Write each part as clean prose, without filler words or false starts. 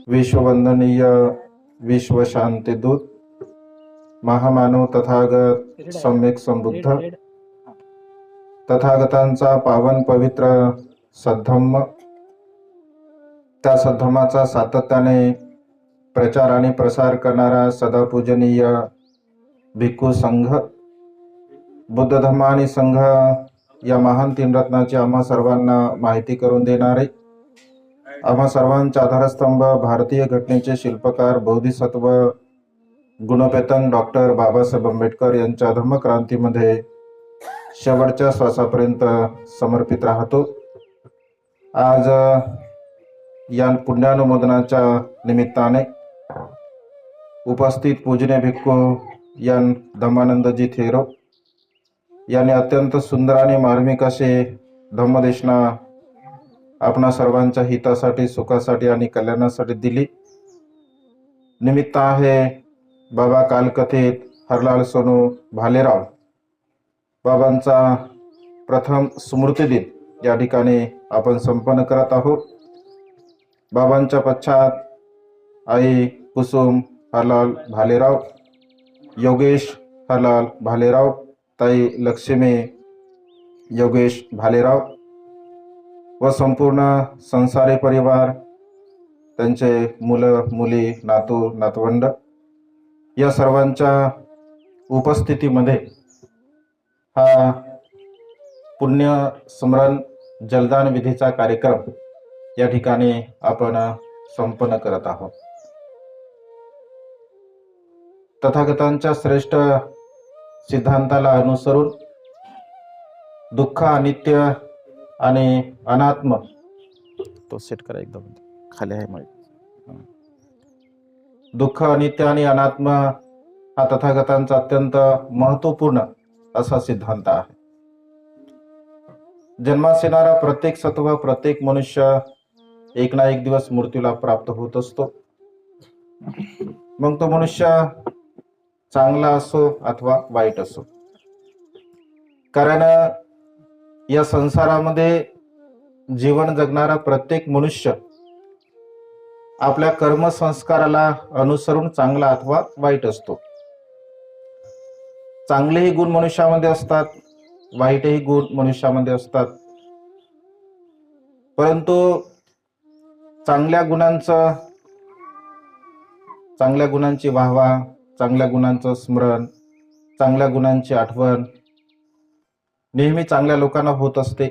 विश्ववंदनीय विश्व शांती दूत महामानव तथागत सम्यक संबुद्ध तथागतांचा पावन पवित्र सद्धम्म, त्या सद्धम्माचा सातत्याने प्रचार आणि प्रसार करणारा सदापूजनीय भिक्खू संघ, बुद्ध धम्म आणि संघ या महान तीन रत्नाची आम्हा सर्वांना माहिती करून देणारे, आम्हा सर्वांचा आधारस्तंभ भारतीय घटनेचे शिल्पकार बोधिसत्व गुणपेतन डॉक्टर बाबासाहेब आंबेडकर यांच्या धम्मक्रांतीमध्ये शेवटच्या श्वासापर्यंत समर्पित राहतो। आज या पुण्यानुमोदनाच्या निमित्ताने उपस्थित पूजनीय भिक्खू यान धम्मानंदजी थेरो यांनी अत्यंत सुंदर आणि मार्मिक असे धम्मदेशना आपणा सर्वांच्या हितासाठी, सुखासाठी आणि कल्याणासाठी दिली। निमित्त आहे बाबा कालकथित हरलाल सोनू भालेराव बाबांचा प्रथम स्मृती दिन या ठिकाणी आपण संपन्न करत आहोत। बाबांच्या पश्चात आई कुसुम हरलाल भालेराव, योगेश हरलाल भालेराव, ताई लक्ष्मी योगेश भालेराव व संपूर्ण संसारी परिवार, त्यांचे मुलं मुली, नातू नातवंड या सर्वांच्या उपस्थितीमध्ये हा पुण्य स्मरण जलदान विधीचा कार्यक्रम या ठिकाणी आपण संपन्न करत आहोत। तथागतांच्या श्रेष्ठ सिद्धांताला अनुसरून दुःख, अनित्य आणि अनात्म, तो सेट करा एकदम खाली आहे माहिती, दुःख, अनित्य आणि अनात्म हा तथागतांचा अत्यंत महत्वपूर्ण असा सिद्धांत आहे। जन्मास येणारा प्रत्येक सत्व, प्रत्येक मनुष्य एक ना एक दिवस मृत्यूला प्राप्त होत असतो। मग तो मनुष्य चांगला असो अथवा वाईट असो, कारण या संसारामध्ये जीवन जगणारा प्रत्येक मनुष्य आपल्या कर्मसंस्काराला अनुसरून चांगला अथवा वाईट असतो। चांगलेही गुण मनुष्यामध्ये असतात, वाईटही गुण मनुष्यामध्ये असतात, परंतु चांगल्या गुणांची वाहवा, चांगल्या गुणांचं स्मरण, चांगल्या गुणांची आठवण नेहमी चांगल्या लोकांना होत असते।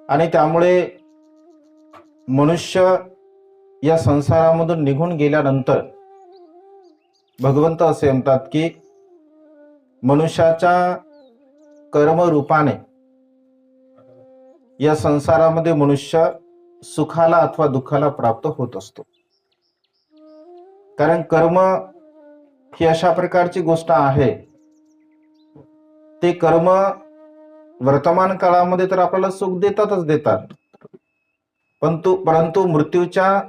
आणि त्यामुळे मनुष्य या संसारामधून निघून गेल्यानंतर भगवंत असे म्हणतात की मनुष्याच्या कर्मरूपाने या संसारामध्ये मनुष्य सुखाला अथवा दुःखाला प्राप्त होत असतो। कारण कर्म ही अशा प्रकारची गोष्ट आहे, ते कर्म वर्तमान काळामध्ये तर आपल्याला सुख देतात, परंतु मृत्यूच्या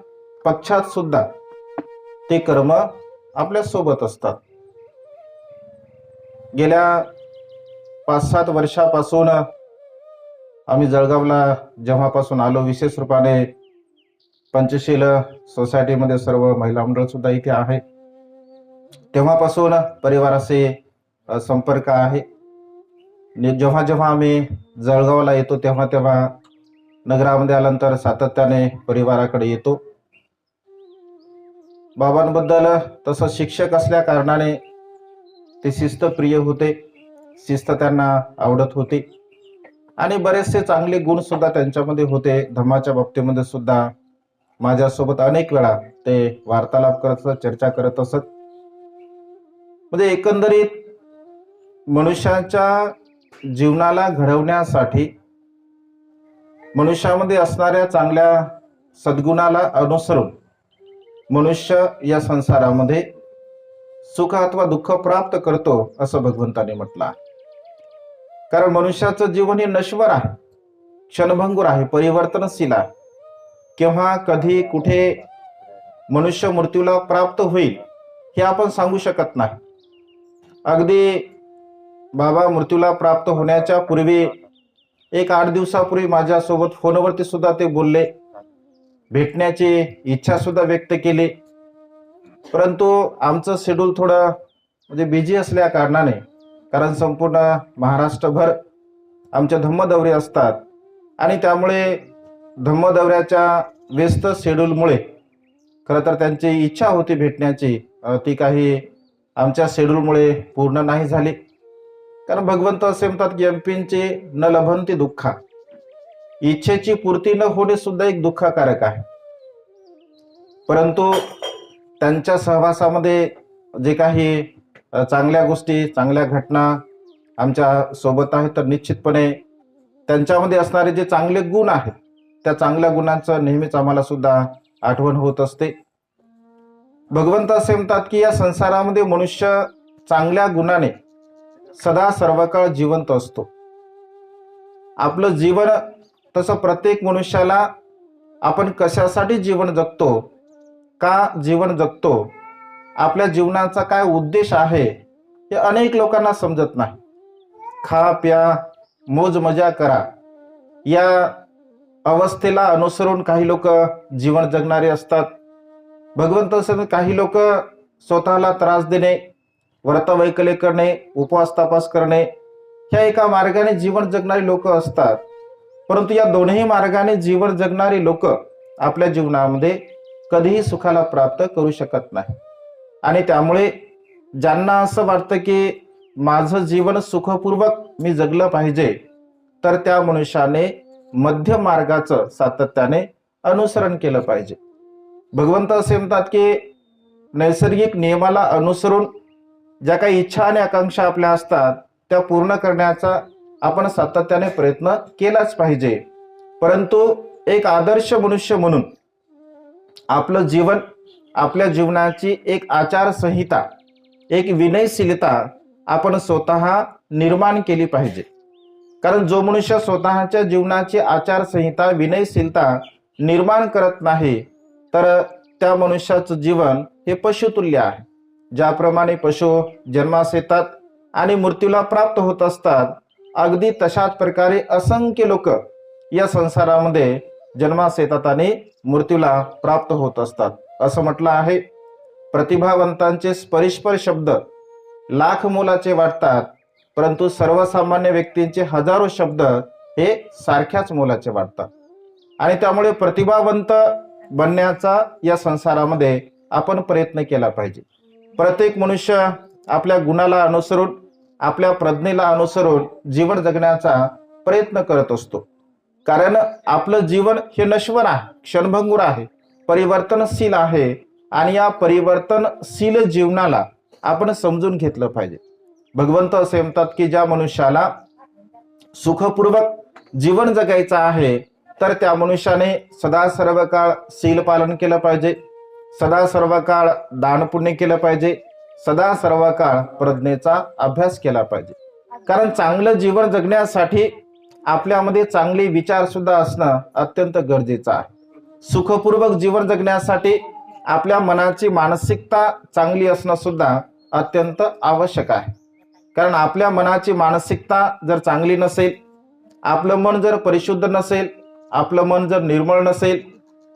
पश्चात सुद्धा ते कर्म आपल्या सोबत असतात। गेल्या 5-7 वर्षापासून आम्ही जळगावला जेव्हापासून आलो, विशेष रूपाने पंचशील सोसायटीमध्ये सर्व महिला मंडळ सुद्धा इथे आहे, तेव्हापासून परिवाराशी संपर्क आहे। जेव्हा जेव्हा आम्ही जळगावला येतो तेव्हा नगरामध्ये आल्यानंतर सातत्याने परिवाराकडे येतो। बाबांबद्दल तसं शिक्षक असल्या कारणाने ते शिस्तप्रिय होते, शिस्त त्यांना आवडत होती आणि बरेचसे चांगले गुण सुद्धा त्यांच्यामध्ये होते। धम्माच्या बाबतीमध्ये सुद्धा माझ्यासोबत अनेक वेळा ते वार्तालाप करत असत, चर्चा करत असत। म्हणजे एकंदरीत मनुष्याच्या जीवनाला घडवण्यासाठी मनुष्यामध्ये असणाऱ्या चांगल्या सद्गुणाला अनुसरून मनुष्य या संसारामध्ये सुख अथवा दुःख प्राप्त करतो असं भगवंताने म्हटलं आहे। कारण मनुष्याचं जीवन हे नश्वर आहे, क्षणभंगुर आहे, परिवर्तनशील आहे। केव्हा कधी कुठे मनुष्य मृत्यूला प्राप्त होईल हे आपण सांगू शकत नाही। अगदी बाबा मृत्यूला प्राप्त होण्याच्या पूर्वी 8 दिवसापूर्वी माझ्यासोबत फोनवरती सुद्धा ते बोलले भेटण्याची इच्छा सुद्धा व्यक्त केली, परंतु आमचं शेड्यूल थोडं म्हणजे बिझी असल्या कारणाने, कारण संपूर्ण महाराष्ट्रभर आमच्या धम्मदौरे असतात आणि त्यामुळे धम्मदौऱ्याच्या व्यस्त शेड्यूलमुळे खरं तर त्यांची इच्छा होती भेटण्याची, ती काही आमच्या शेड्यूलमुळे पूर्ण नाही झाली. कारण भगवंत असे म्हणतात की एमपींचे न लभंती दुःखा, इच्छेची पूर्ती न होणे सुद्धा एक दुःखकारक आहे. परंतु त्यांच्या सहवासामध्ये जे काही चांगल्या गोष्टी, चांगल्या घटना आमच्या सोबत आहेत, तर निश्चितपणे त्यांच्यामध्ये असणारे जे चांगले गुण आहेत त्या चांगल्या गुणांचं नेहमीच आम्हाला सुद्धा आठवण होत असते. भगवंत असे म्हणतात की या संसारामध्ये मनुष्य चांगल्या गुणाने सदा सर्वकाळ जिवंत असतो. आपलं जीवन तसं प्रत्येक मनुष्याला आपण कशासाठी जीवन जगतो, का जीवन जगतो, आपल्या जीवनाचा काय उद्देश आहे, हे अनेक लोकांना समजत नाही. खा प्या मोज मजा करा या अवस्थेला अनुसरून काही लोक जीवन जगणारे असतात. भगवंत असं काही लोक स्वतःला त्रास देणे, व्रतवैकल्य करणे, उपवास तपास करणे, ह्या एका मार्गाने जीवन जगणारी लोक असतात. परंतु या दोन्ही मार्गाने जीवन जगणारी लोक आपल्या जीवनामध्ये कधीही सुखाला प्राप्त करू शकत नाही. आणि त्यामुळे ज्यांना असं वाटतं की माझं जीवन सुखपूर्वक मी जगलं पाहिजे, तर त्या मनुष्याने मध्य मार्गाचं सातत्याने अनुसरण केलं पाहिजे. भगवंत असे म्हणतात की नैसर्गिक नियमाला अनुसरून ज्या काही इच्छा आणि आकांक्षा आपल्या असतात त्या पूर्ण करण्याचा आपण सातत्याने प्रयत्न केलाच पाहिजे. परंतु एक आदर्श मनुष्य म्हणून आपलं जीवन, आपल्या जीवनाची एक आचारसंहिता, एक विनयशीलता आपण स्वतः निर्माण केली पाहिजे. कारण जो मनुष्य स्वतःच्या जीवनाची आचारसंहिता, विनयशीलता निर्माण करत नाही, तर त्या मनुष्याचं जीवन हे पशुतुल्य आहे. ज्याप्रमाणे पशु जन्मास येतात आणि मृत्यूला प्राप्त होत असतात, अगदी तशाच प्रकारे असंख्य लोक या संसारामध्ये जन्मास येतात आणि मृत्यूला प्राप्त होत असतात. असं म्हटलं आहे, प्रतिभावंतांचे परिष्पर शब्द लाख मोलाचे वाटतात, परंतु सर्वसामान्य व्यक्तींचे हजारो शब्द हे सारख्याच मोलाचे वाटतात. आणि त्यामुळे प्रतिभावंत बनण्याचा या संसारामध्ये आपण प्रयत्न केला पाहिजे. प्रत्येक मनुष्य आपल्या गुणाला अनुसरून, आपल्या प्रज्ञेला अनुसरून जीवन जगण्याचा प्रयत्न करत असतो. कारण आपलं जीवन हे नश्वर आहे, क्षणभंगुर आहे, परिवर्तनशील आहे. आणि या परिवर्तनशील जीवनाला आपण समजून घेतलं पाहिजे. भगवंत असे म्हणतात की ज्या मनुष्याला सुखपूर्वक जीवन जगायचं आहे, तर त्या मनुष्याने सदा सर्व काळ शील पालन केलं पाहिजे, सदा सर्व काळ दान पुण्य केलं पाहिजे, सदा सर्व काळ प्रज्ञेचा अभ्यास केला पाहिजे. कारण चांगलं जीवन जगण्यासाठी आपल्यामध्ये चांगले विचार सुद्धा असणं अत्यंत गरजेचं आहे. सुखपूर्वक जीवन जगण्यासाठी आपल्या मनाची मानसिकता चांगली असणं सुद्धा अत्यंत आवश्यक आहे. कारण आपल्या मनाची मानसिकता जर चांगली नसेल, आपलं मन जर परिशुद्ध नसेल, आपलं मन जर निर्मळ नसेल,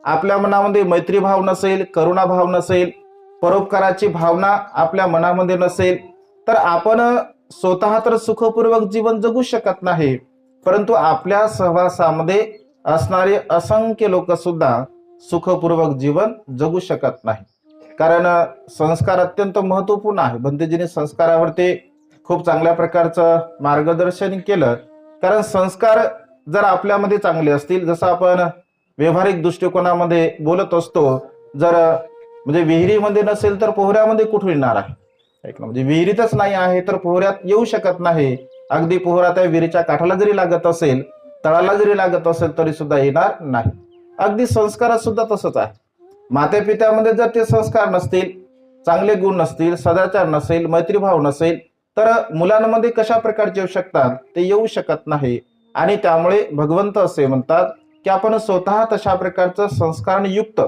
आपल्या मनामध्ये मैत्रीभाव नसेल, करुणाभाव नसेल, परोपकाराची भावना आपल्या मनामध्ये नसेल, तर आपण स्वतः तर सुखपूर्वक जीवन जगू शकत नाही, परंतु आपल्या सहवासामध्ये असणारे असंख्य लोक सुद्धा सुखपूर्वक जीवन जगू शकत नाही. कारण संस्कार अत्यंत महत्वपूर्ण आहे. भंतेजीने संस्कारावरती खूप चांगल्या प्रकारचं मार्गदर्शन केलं. कारण संस्कार जर आपल्यामध्ये चांगले असतील, जसं आपण व्यावहारिक दृष्टिकोनामध्ये बोलत असतो, जर म्हणजे विहिरीमध्ये नसेल तर पोहऱ्यामध्ये कुठून येणार आहे, म्हणजे विहिरीतच नाही आहे तर पोहऱ्यात येऊ शकत नाही. अगदी पोहरा त्या विहिरीच्या काठाला जरी लागत असेल, तळाला जरी लागत असेल तरी सुद्धा येणार नाही. अगदी संस्कारात सुद्धा तसंच आहे. माते पित्यामध्ये जर ते संस्कार नसतील, चांगले गुण नसतील, सदाचार नसेल, मैत्रीभाव नसेल, तर मुलांमध्ये कशा प्रकारचे येऊ शकतात, ते येऊ शकत नाही. आणि त्यामुळे भगवंत असे म्हणतात की आपण स्वतः तशा प्रकारचं संस्कारयुक्त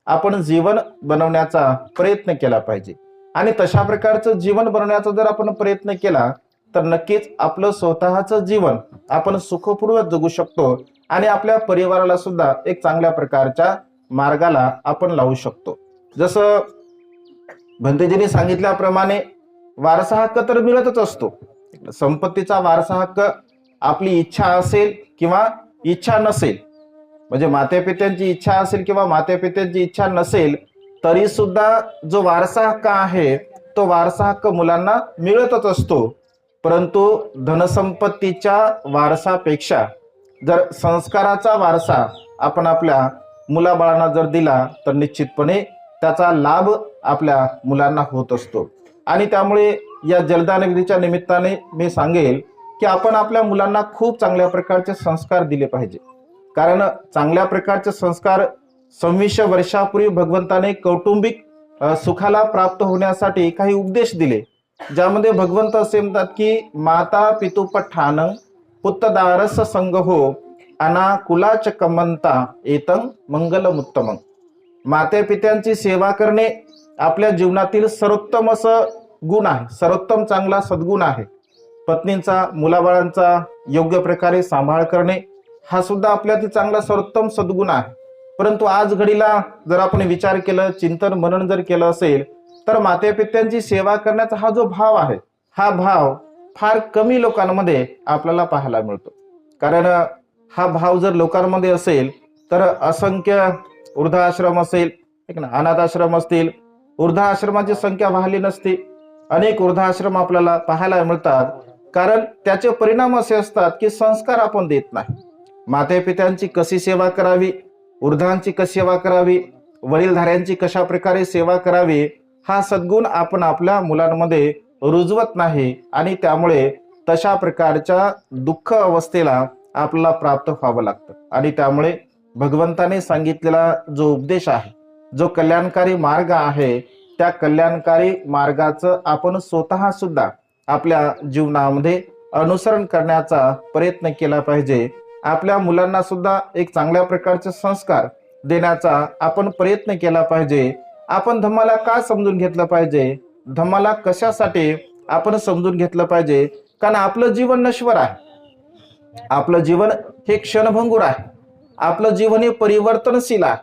आपण जीवन बनवण्याचा प्रयत्न केला पाहिजे. आणि तशा प्रकारचं जीवन बनवण्याचा जर आपण प्रयत्न केला तर नक्कीच आपलं स्वतःचं जीवन आपण सुखपूर्वक जगू शकतो आणि आपल्या परिवाराला सुद्धा एक चांगल्या प्रकारच्या मार्गाला आपण लावू शकतो. जसं भंतेजींनी सांगितल्याप्रमाणे वारसा हक्क तर मिळतच असतो. संपत्तीचा वारसा हक्क आपली इच्छा असेल किंवा इच्छा नसेल, म्हणजे मातेपित्यांची इच्छा असेल किंवा मातेपित्यांची इच्छा नसेल, तरी सुद्धा जो वारसा हक्क आहे तो वारसा हक्क मुलांना मिळतच असतो. परंतु धनसंपत्तीच्या वारसापेक्षा जर संस्काराचा वारसा आपण आपल्या मुलाबाळांना जर दिला तर निश्चितपणे त्याचा लाभ आपल्या मुलांना होत असतो. आणि त्यामुळे या जलदान विधीच्या निमित्ताने मी सांगेल की आपण आपल्या मुलांना खूप चांगल्या प्रकारचे संस्कार दिले पाहिजे. कारण चांगल्या प्रकारचे संस्कार 26 वर्षापूर्वी भगवंताने कौटुंबिक सुखाला प्राप्त होण्यासाठी काही उपदेश दिले, ज्यामध्ये भगवंत असे म्हणतात की माता पितु पठान पुत्तदारस संग हो अनाकुलाच कमंता एतं मंगलमुत्तमं. माते पित्यांची सेवा करणे आपल्या जीवनातील सर्वोत्तम असं गुण आहे, सर्वोत्तम चांगला सद्गुण आहे. पत्नींचा मुलाबाळांचा योग्य प्रकारे सांभाळ करणे हा सुद्धा आपल्यातील चांगला सर्वोत्तम सद्गुण आहे. परंतु आज घडीला जर आपण विचार केलं, चिंतन मनन जर केलं असेल तर माते पित्यांची सेवा करण्याचा हा जो भाव आहे, हा भाव फार कमी लोकांमध्ये आपल्याला पाहायला मिळतो. कारण हा भाव जर लोकांमध्ये असेल तर असंख्य वृद्धाश्रम असेल, अनाथ आश्रम असतील, वृद्धाश्रमाची संख्या वाढली नसती. अनेक वृद्धाश्रम आपल्याला पाहायला मिळतात. कारण त्याचे परिणाम असे असतात की संस्कार आपण देत नाही. माते पित्यांची कशी सेवा करावी, वृद्धांची कशी सेवा करावी, वडीलधाऱ्यांची कशा प्रकारे सेवा करावी, हा सद्गुण आपण आपल्या मुलांमध्ये रुजवत नाही. आणि त्यामुळे तशा प्रकारच्या दुःख अवस्थेला आपल्याला प्राप्त व्हावं लागतं. आणि त्यामुळे भगवंताने सांगितलेला जो उपदेश आहे, जो कल्याणकारी मार्ग आहे, त्या कल्याणकारी मार्गाचं आपण स्वतः सुद्धा आपल्या जीवनामध्ये अनुसरण करण्याचा प्रयत्न केला पाहिजे. आपल्या मुलांना सुद्धा एक चांगल्या प्रकारचे संस्कार देण्याचा आपण प्रयत्न केला पाहिजे. आपण धम्माला का समजून घेतलं पाहिजे, धम्माला कशासाठी आपण समजून घेतलं पाहिजे? कारण आपलं जीवन नश्वर आहे, आपलं जीवन हे क्षणभंगूर आहे, आपलं जीवन हे परिवर्तनशील आहे.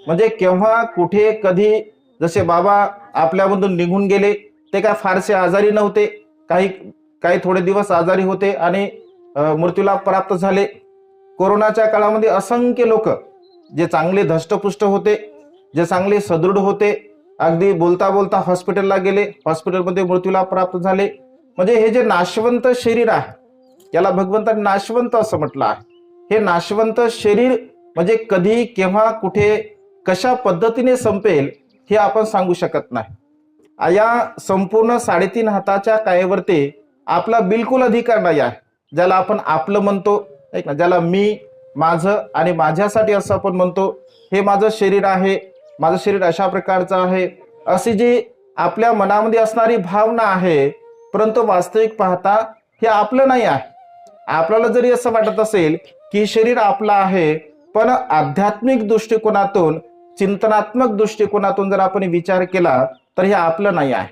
म्हणजे केव्हा कुठे कधी, जसे बाबा आपल्यामधून निघून गेले ते काय फारसे आजारी नव्हते, काही थोडे दिवस आजारी होते आणि मृत्यूला प्राप्त झाले. कोरोनाच्या काळामध्ये असंख्य लोक जे चांगले धष्टपुष्ट होते, जे चांगले सदृढ होते, अगदी बोलता बोलता हॉस्पिटलला गेले, हॉस्पिटलमध्ये मृत्यूला प्राप्त झाले. म्हणजे हे जे नाशवंत शरीर आहे, याला भगवंताने नाशवंत असं म्हटलं आहे. हे नाशवंत शरीर म्हणजे कधी केव्हा कुठे कशा पद्धतीने संपेल हे आपण सांगू शकत नाही. या संपूर्ण 3.5 हाताच्या कायेवरती आपला बिलकुल अधिकार नाही आहे. ज्याला आपण आपलं म्हणतो, ज्याला मी, माझं आणि माझ्यासाठी असं आपण म्हणतो, हे माझं शरीर आहे, माझं शरीर अशा प्रकारचं आहे, अशी जी आपल्या मनामध्ये असणारी भावना आहे. परंतु वास्तविक पाहता हे आपलं नाही आहे. आपल्याला जरी असं वाटत असेल की शरीर आपलं आहे, पण आध्यात्मिक दृष्टिकोनातून, चिंतनात्मक दृष्टिकोनातून जर आपण विचार केला तर हे आपलं नाही आहे.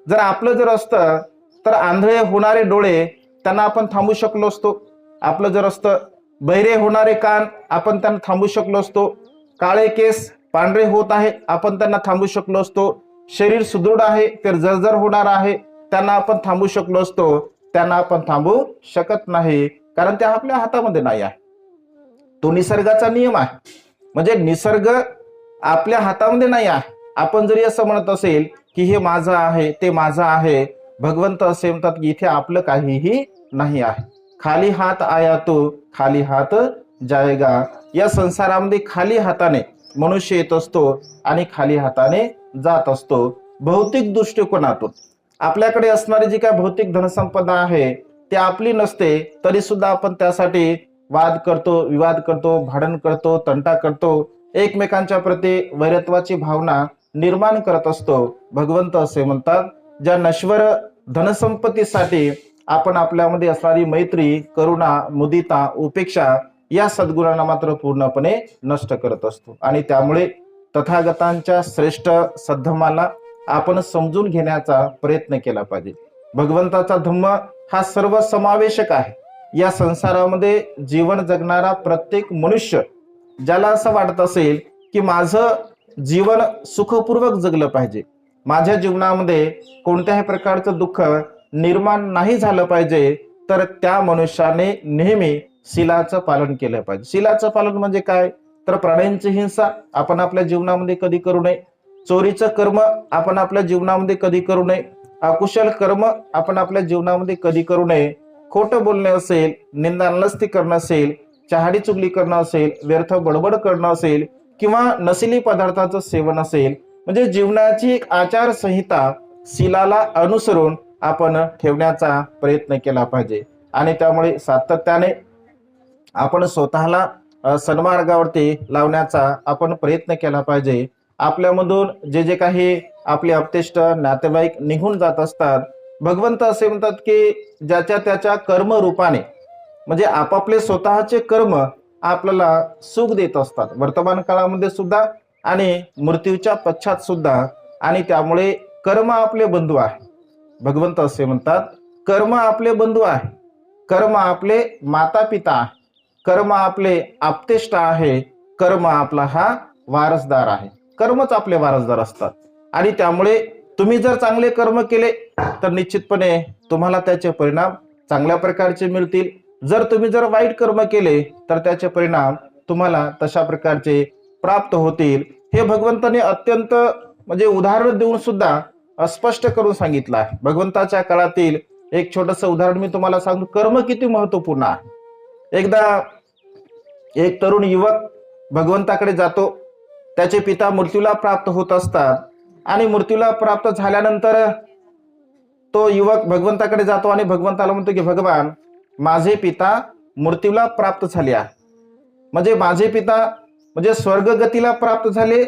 जर आपलं जर असतं तर आंधळे होणारे डोळे त्यांना आपण थांबू शकलो असतो. आपलं जर असतं बहिरे होणारे कान, आपण त्यांना थांबू शकलो असतो. काळे केस पांढरे होत आहे, आपण त्यांना थांबू शकलो असतो. शरीर सुदृढ आहे तर जर्जर होणार आहे, त्यांना आपण थांबू शकलो असतो. त्यांना आपण थांबू शकत नाही, कारण ते आपल्या हातामध्ये नाही आहे. तो निसर्गाचा नियम आहे. म्हणजे निसर्ग आपल्या हातामध्ये नाही आहे. आपण जरी असं म्हणत असेल की हे माझं आहे, ते माझं आहे, भगवंत असे म्हणतात की इथे आपलं काहीही नाही आहे. खाली हात आया तो खाली हात जाएगा. या संसारामध्ये खाली हाताने मनुष्य येत असतो आणि खाली हाताने जात असतो. भौतिक दृष्टिकोनातून आपल्याकडे असणारी जी काय भौतिक धनसंपदा आहे ती आपली नसते, तरी सुद्धा आपण त्यासाठी वाद करतो, विवाद करतो, भांडण करतो, तंटा करतो, एकमेकांच्या प्रती वैरत्वाची भावना निर्माण करत असतो. भगवंत असे म्हणतात, ज्या नश्वर धनसंपत्तीसाठी आपण आपल्यामध्ये असणारी मैत्री, करुणा, मुदिता, उपेक्षा या सद्गुणांना मात्र पूर्णपणे नष्ट करत असतो. आणि त्यामुळे तथागतांच्या श्रेष्ठ सद्धम्माला आपण समजून घेण्याचा प्रयत्न केला पाहिजे. भगवंताचा धम्म हा सर्व समावेशक आहे. या संसारामध्ये जीवन जगणारा प्रत्येक मनुष्य, ज्याला असं वाटत असेल की माझं जीवन सुखपूर्वक जगलं पाहिजे, माझ्या जीवनामध्ये कोणत्याही प्रकारचं दुःख निर्माण नाही झालं पाहिजे, तर त्या मनुष्याने नेहमी शीलाचं पालन केलं पाहिजे. शीलाचं पालन म्हणजे काय? तर प्राण्यांची हिंसा आपण आपल्या जीवनामध्ये कधी करू नये, चोरीचं कर्म आपण आपल्या जीवनामध्ये कधी करू नये, अकुशल कर्म आपण आपल्या जीवनामध्ये कधी करू नये, खोटं बोलणे असेल, निंदानस्ती करणं असेल, चहाडी चुगली करणं असेल, व्यर्थ बडबड करणं असेल किंवा नशिली पदार्थाचं सेवन असेल, म्हणजे जीवनाची एक आचारसंहिता शीलाला अनुसरून आपण ठेवण्याचा प्रयत्न केला पाहिजे. आणि त्यामुळे सातत्याने आपण स्वतःला सन्मार्गावरती लावण्याचा आपण प्रयत्न केला पाहिजे. आपल्यामधून जे जे काही आपले अपतेष्ट नातेवाईक निघून जात असतात, भगवंत असे म्हणतात की ज्याच्या त्याच्या कर्म रूपाने, म्हणजे आपापले स्वतःचे कर्म आपल्याला सुख देत असतात वर्तमान काळामध्ये सुद्धा आणि मृत्यूच्या पश्चात सुद्धा. आणि त्यामुळे कर्म आपले बंधू आहे. भगवंत असे म्हणतात कर्म आपले बंधू आहे, कर्म आपले माता पिता आहे, कर्म आपले आप्तेष्ट आहे, कर्म आपला हा वारसदार आहे. कर्मच आपले वारसदार असतात. आणि त्यामुळे तुम्ही जर चांगले कर्म केले तर निश्चितपणे तुम्हाला त्याचे परिणाम चांगल्या प्रकारचे मिळतील. जर वाईट कर्म केले तर त्याचे परिणाम तुम्हाला तशा प्रकारचे प्राप्त होतील. हे भगवंताने अत्यंत म्हणजे उदाहरण देऊन सुद्धा स्पष्ट करून सांगितलं आहे. भगवंताच्या काळातील एक छोटस उदाहरण मी तुम्हाला सांगतो, कर्म किती महत्वपूर्ण आहे. एकदा एक तरुण युवक भगवंताकडे जातो, त्याचे पिता मृत्यूला प्राप्त होत असतात आणि मृत्यूला प्राप्त झाल्यानंतर तो युवक भगवंताकडे जातो आणि भगवंताला म्हणतो की भगवान, माझे पिता मृत्यूला प्राप्त झाले आहे, म्हणजे माझे पिता म्हणजे स्वर्गगतीला प्राप्त झाले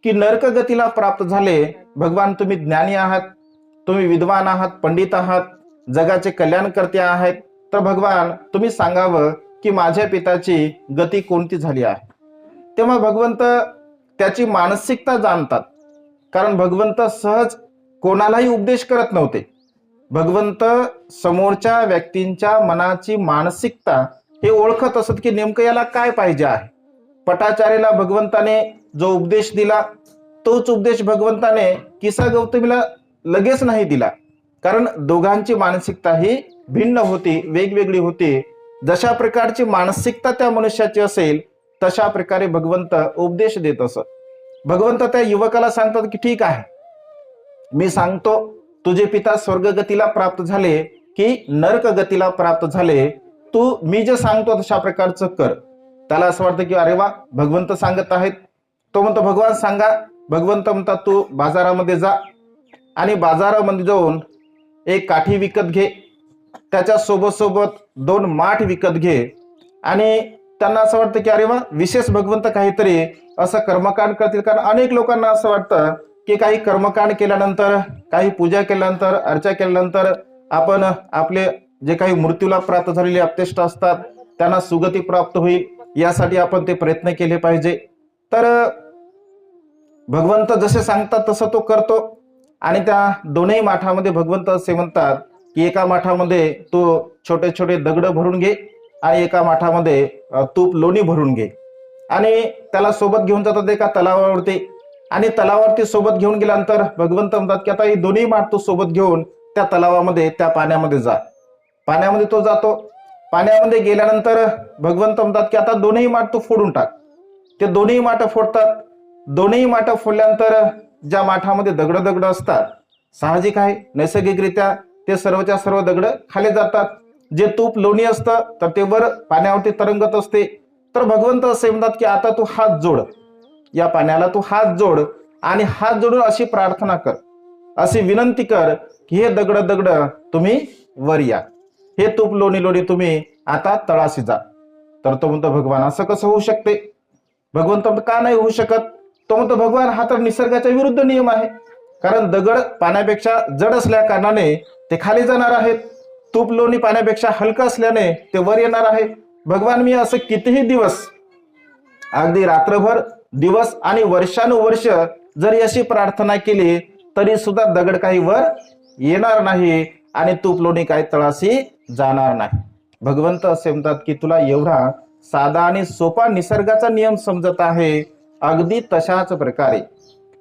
की नरक गतीला प्राप्त झाले. भगवान, तुम्ही ज्ञानी आहात, तुम्ही विद्वान आहात, पंडित आहात, जगाचे कल्याणकर्ते आहेत, तर भगवान तुम्ही सांगावं की माझ्या पिताची गती कोणती झाली आहे. तेव्हा भगवंत त्याची मानसिकता जाणतात, कारण भगवंत सहज कोणालाही उपदेश करत नव्हते. भगवंत समोरच्या व्यक्तींच्या मनाची मानसिकता हे ओळखत असत की नेमकं याला काय पाहिजे आहे. पटाचार्याला भगवंताने जो उपदेश दिला तोच उपदेश भगवंताने किसा गौतमीला लगेच नाही दिला, कारण दोघांची मानसिकता ही भिन्न होती, वेगवेगळी होती. जशा प्रकारची मानसिकता त्या मनुष्याची असेल तशा प्रकारे भगवंत उपदेश देत असत. भगवंत त्या युवकाला सांगतात की ठीक आहे, मी सांगतो, तुझे पिता स्वर्गगतीला प्राप्त झाले की नरक गतीला प्राप्त झाले, तू मी जे सांगतो तशा प्रकारचं कर. त्याला असं वाटतं की अरे वा, भगवंत सांगत आहेत. तो म्हणतो भगवान सांगा. भगवंत म्हणतात तू बाजारामध्ये जा आणि बाजारामध्ये जाऊन एक काठी विकत घे, त्याच्या सोबत सोबत 2 माठ विकत घे. आणि त्यांना असं वाटतं की अरे वा, विशेष भगवंत काहीतरी असं कर्मकांड करतील, कारण अनेक लोकांना असं वाटतं की काही कर्मकांड केल्यानंतर, काही पूजा केल्यानंतर, अर्चा केल्यानंतर आपण आपले जे काही मृत्यूला प्राप्त झालेले अपतेष्ट असतात त्यांना सुगती प्राप्त होईल, यासाठी आपण ते प्रयत्न केले पाहिजे. तर भगवंत जसे सांगतात तसं तो करतो. आणि त्या दोन्ही माठामध्ये भगवंत असे म्हणतात की एका माठामध्ये तू छोटे छोटे दगड भरून घे आणि एका माठामध्ये तूप लोणी भरून घे. आणि त्याला सोबत घेऊन जातात एका तलावावरती. आणि तलावावरती सोबत घेऊन गेल्यानंतर भगवंत म्हणतात की आता ही दोन्ही माठ तू सोबत घेऊन त्या तलावामध्ये, त्या पाण्यामध्ये जा. पाण्यामध्ये तो जातो. पाण्यामध्ये गेल्यानंतर भगवंत म्हणतात की आता दोन्ही माठ तू फोडून टाक. ते दोन्ही माठ फोडतात. दोन्ही माठ फोडल्यानंतर ज्या माठामध्ये दगड दगड असतात, साहजिक आहे, नैसर्गिकरित्या ते सर्वच्या सर्व दगड खाली जातात. जे तूप लोणी असतं तर ते वर पाण्यावरती तरंगत असते. तर भगवंत असे म्हणतात की आता तू हात जोड, या पाण्याला तू हात जोड आणि हात जोडून अशी प्रार्थना कर, अशी विनंती कर की हे दगड दगड तुम्ही वर या, हे तूप लोणी लोणी तुम्ही आता तळाशी जा. तर तो म्हणतो भगवान असं कसं होऊ शकते. भगवंत का नाही होऊ शकत. तो म्हणतो भगवान हा तर निसर्गाच्या विरुद्ध नियम आहे, कारण दगड पाण्यापेक्षा जड असल्या कारणाने ते खाली जाणार आहेत, तूप लोणी पाण्यापेक्षा हलका असल्याने ते वर येणार आहे. भगवान मी असं कितीही दिवस, अगदी रात्रभर, दिवस आणि वर्षानुवर्ष जरी अशी प्रार्थना केली तरी सुद्धा दगड काही वर येणार नाही आणि तूप लोणी काही तळाशी जाणार नाही. भगवंत असे म्हणतात की तुला एवढा साधा आणि सोपा निसर्गाचा नियम समजत आहे, अगदी तशाच प्रकारे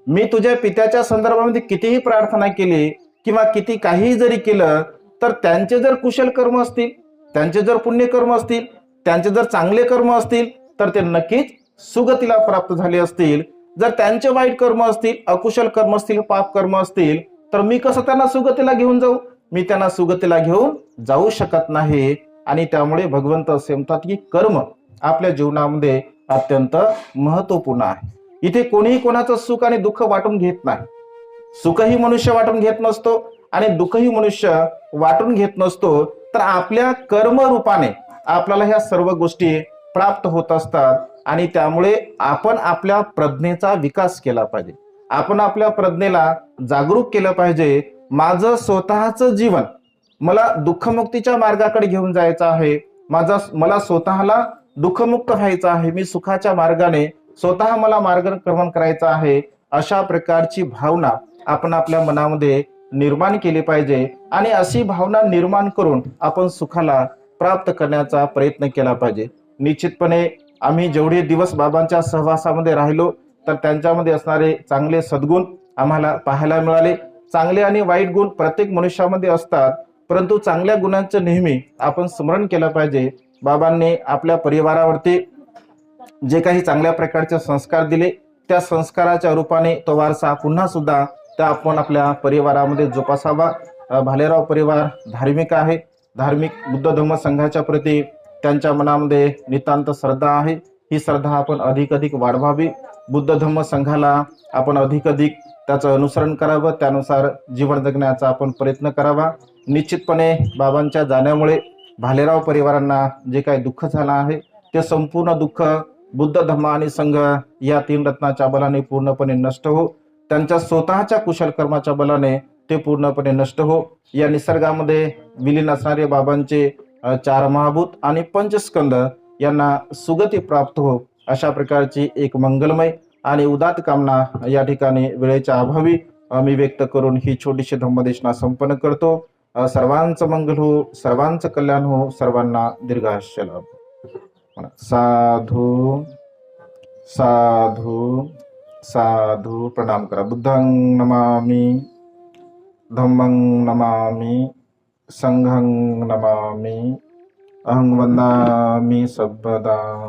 मी तुझ्या पित्याच्या संदर्भामध्ये कितीही प्रार्थना केली किंवा किती काही जरी केलं, तर त्यांचे जर कुशल कर्म असतील, त्यांचे जर पुण्यकर्म असतील, त्यांचे जर चांगले कर्म असतील, तर ते नक्कीच सुगतीला प्राप्त झाले असतील. जर त्यांचे वाईट कर्म असतील, अकुशल कर्म असतील, पाप कर्म असतील, तर मी कसं त्यांना सुगतीला घेऊन जाऊ? मी त्यांना सुगतीला घेऊन जाऊ शकत नाही. आणि त्यामुळे भगवंत असे म्हणतात की कर्म आपल्या जीवनामध्ये अत्यंत महत्वपूर्ण आहे. इथे कोणीही कोणाचं सुख आणि दुःख वाटून घेत नाही. सुखही मनुष्य वाटून घेत नसतो आणि दुःखही मनुष्य वाटून घेत नसतो. तर आपल्या कर्म रूपाने आपल्याला ह्या सर्व गोष्टी प्राप्त होत असतात. आणि त्यामुळे आपण आपल्या प्रज्ञेचा विकास केला पाहिजे. आपण आपल्या प्रज्ञेला जागरूक केलं पाहिजे. माझं स्वतःचं जीवन मला दुःखमुक्तीच्या मार्गाकडे घेऊन जायचं आहे. मला स्वतःला दुःखमुक्त व्हायचं आहे. मी सुखाच्या मार्गाने स्वतः मला मार्गक्रमण करायचं आहे. अशा प्रकारची भावना आपण आपल्या मनामध्ये निर्माण केली पाहिजे. आणि अशी भावना निर्माण करून आपण सुखाला प्राप्त करण्याचा प्रयत्न केला पाहिजे. निश्चितपणे आम्ही जेवढे दिवस बाबांच्या सहवासामध्ये राहिलो, तर त्यांच्यामध्ये असणारे चांगले सद्गुण आम्हाला पाहायला मिळाले. चांगले आणि वाईट गुण प्रत्येक मनुष्यामध्ये असतात, परंतु चांगल्या गुणांचं नेहमी आपण स्मरण केलं पाहिजे. बाबांनी आपल्या परिवारावरती जे काही चांगल्या प्रकारचे संस्कार दिले, त्या संस्काराच्या रूपाने तो वारसा पुन्हा सुद्धा त्या आपण आपल्या परिवारामध्ये जोपासावा. भालेराव परिवार धार्मिक आहे. धार्मिक बुद्ध धम्म संघाच्या प्रती त्यांच्या मनामध्ये नितांत श्रद्धा आहे. ही श्रद्धा आपण अधिक वाढवावी. बुद्ध धम्म संघाला आपण अधिक त्याचं अनुसरण करावं. त्यानुसार जीवन जगण्याचा आपण प्रयत्न करावा. निश्चितपणे बाबांच्या जाण्यामुळे भालेराव परिवारांना जे काही दुःख झालं आहे, ते संपूर्ण दुःख बुद्ध धम्म आणि संघ या तीन रत्नाच्या बलाने पूर्णपणे नष्ट हो. त्यांच्या स्वतःच्या कुशल कर्माच्या बलाने ते पूर्णपणे नष्ट हो. या निसर्गामध्ये विलीन असणारे बाबांचे चार महाभूत आणि पंचस्कंद यांना सुगती प्राप्त हो. अशा प्रकारची एक मंगलमय आणि उदात्त कामना या ठिकाणी वेळेच्या अभावी मी व्यक्त करून ही छोटीशी धम्मदेशना संपन्न करतो. सर्वांचं मंगल हो, सर्वांचं कल्याण हो, सर्वांना दीर्घायुष्य लाभो. साधू साधू साधू प्रणाम करा. बुद्धं नमामि, धम्मं नमामि, संघं नमामि, अहं वन्दामि सर्वदा.